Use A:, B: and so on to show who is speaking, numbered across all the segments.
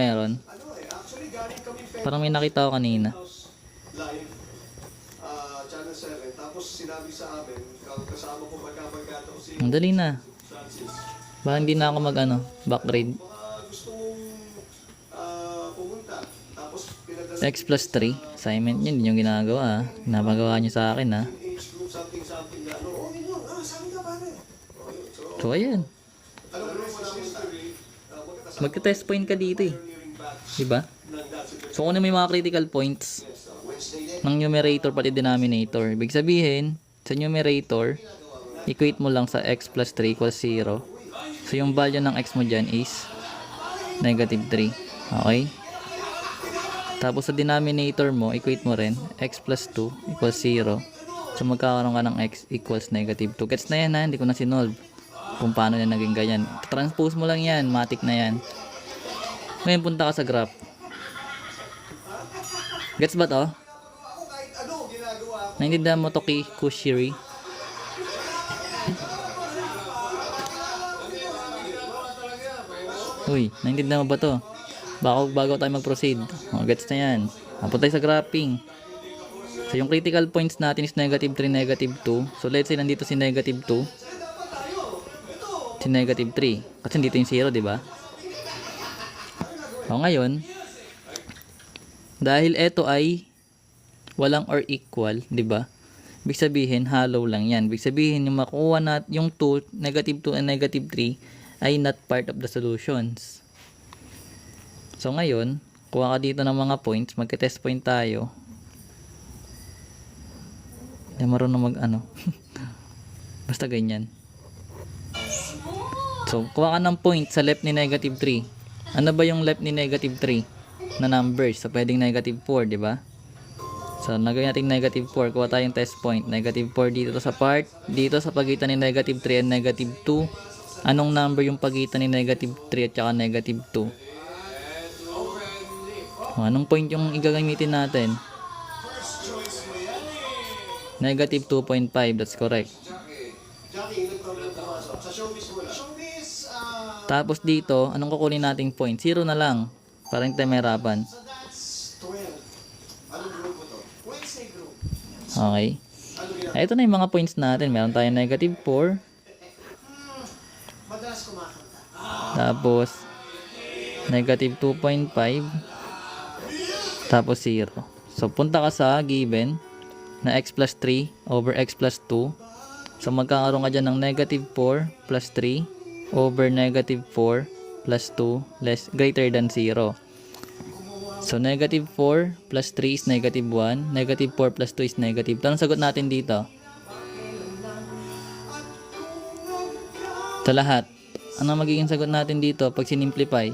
A: Meron. Parang may nakita ko kanina.
B: Live, Channel 7. Tapos sinabi sa amin, kasama ko magkabarkada ko si
A: Ang dali na.
B: Francis.
A: Baka hindi na ako backgrade.
B: Gusto mong pumunta. Tapos pinadala
A: X plus 3. Assignment yun. Hindi yung ginagawa. Pinapagawa nyo sa akin ha.
B: age group something na ano. Oh, yun yun. Sabi ka pare.
A: So ayan.
B: Alam mo naman namin
A: Magka-test point ka dito eh. Diba? So kung ano may mga critical points ng numerator pati denominator. Ibig sabihin, sa numerator, equate mo lang sa x plus 3 equals 0. So yung value ng x mo dyan is negative 3. Okay? Tapos sa denominator mo, equate mo rin x plus 2 equals 0. So magkakaroon ka ng x equals negative 2. Gets na yan ha, hindi ko na sinolve kung paano na naging ganyan. Transpose mo lang yan, matik na yan. Ngayon punta ka sa graph. Gets ba to? Naintindihan mo to kay Kushiri? Uy, naintindihan mo ba to? Bago tayo mag-proceed. O, gets na yan. Punta tayo sa graphing. So yung critical points natin is negative 3, negative 2. So let's say nandito si negative 2. Si negative 3. Kasi dito yung 0, diba? O ngayon, dahil ito ay walang or equal, 'di ba? Ibig sabihin hollow lang 'yan. Ibig sabihin yung makuha nat yung 2, negative 2 and negative 3 ay not part of the solutions. So ngayon, kuha ka dito ng mga points, magte-test point tayo. Hindi marunong mag-ano. Basta ganyan. So, kuha ka ng point sa left ni negative 3. Ano ba yung left ni negative 3 na numbers? So, pwedeng negative 4, 'di ba? So, nagawin natin negative 4. Kuha tayong test point. Negative 4 dito sa part. Dito sa pagitan ni negative 3 and negative 2. Anong number yung pagitan ni negative 3 at saka negative 2? Anong point yung igagamitin natin? Negative 2.5. That's correct. Tapos dito, anong kukunin nating point? 0 na lang. Para hindi tayo mahirapan. Okay. Ito na yung mga points natin. Meron tayong negative 4. Tapos, negative 2.5. Tapos 0. So, punta ka sa given na x plus 3 over x plus 2. So, magkakaroon ka dyan ng negative 4 plus 3 over negative 4 plus 2 greater than 0. So, negative 4 plus 3 is negative 1. Negative 4 plus 2 is negative 2. Anong sagot natin dito? Sa lahat. Ano magiging sagot natin dito pag sinimplify?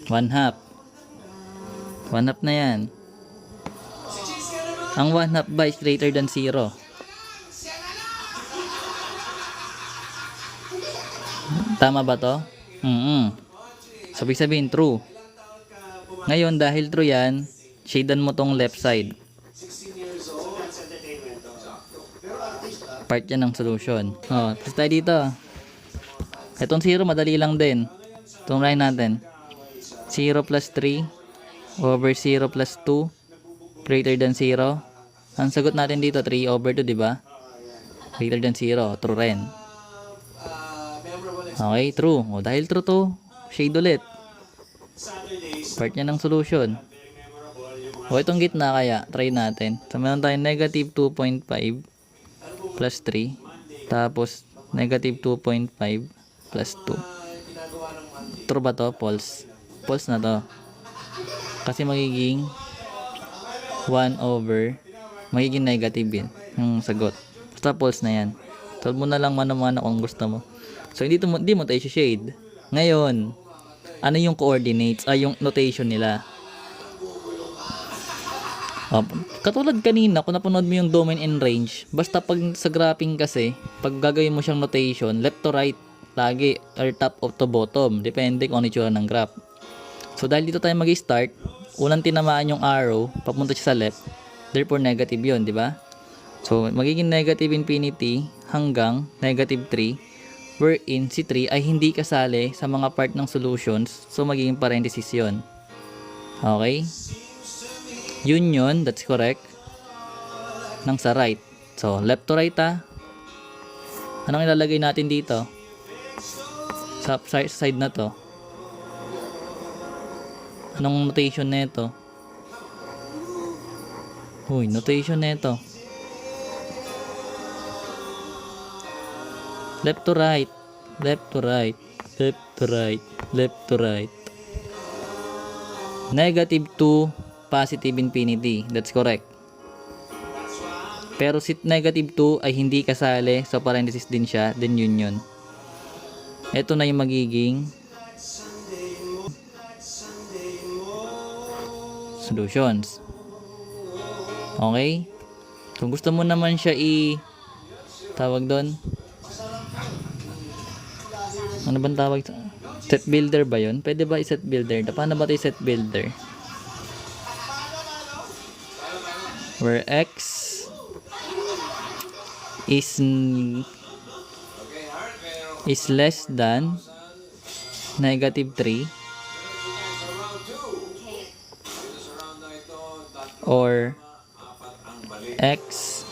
A: 1/2. 1/2 na yan. Ang 1/2 ba is greater than 0? Tama ba to? So, ibig sabihin true. Ngayon, dahil true yan, shadean mo tong left side. Part yan ng solution. Tapos tayo dito. Itong 0, madali lang din. Tumulay natin. 0 plus 3 over 0 plus 2 greater than 0. Ang sagot natin dito, 3 over 2, diba? Greater than 0. True rin. Okay, true. Dahil true to, shade ulit. Part niya ng solution. Itong gitna kaya, try natin. So, meron tayong negative 2.5 plus 3. Tapos, negative 2.5 plus 2. True ba to? False. False na to. Kasi magiging 1 over, magiging negative yun. Yung sagot. Basta false na yan. Solve mo na lang mano-mano kung gusto mo. So, hindi mo tayo shade. Ngayon, ano yung coordinates? Yung notation nila. Katulad kanina, kung napanood mo yung domain and range, basta pag sa graphing kasi, pag gagawin mo siyang notation, left to right, lagi, or top to bottom. Depende kung ano itsura ng graph. So, dahil dito tayo mag-start, unang tinamaan yung arrow, papunta siya sa left, therefore negative yun, di ba? So, magiging negative infinity hanggang negative 3, wherein si 3 ay hindi kasali sa mga part ng solutions. So, magiging parenthesis yun. Okay? Union, that's correct. Nang sa right. So, left to right Anong ilalagay natin dito? Sa side na to. Anong notation na ito? Uy, notation na ito. Left to right. Left to right. Left to right. Left to right. Negative 2, positive infinity. That's correct. Pero si negative 2 ay hindi kasali. So parenthesis din siya. Then union. Ito na yung magiging solutions. Okay? Kung gusto mo naman siya tawag doon. Ano bang tawag? Set builder ba yun? Pwede ba i-set builder? Paano ba ito i-set builder? Where x is less than negative 3 or x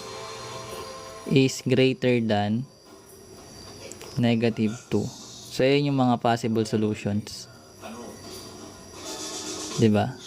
A: is greater than negative 2. So, yun yung mga possible solutions. 'Di ba?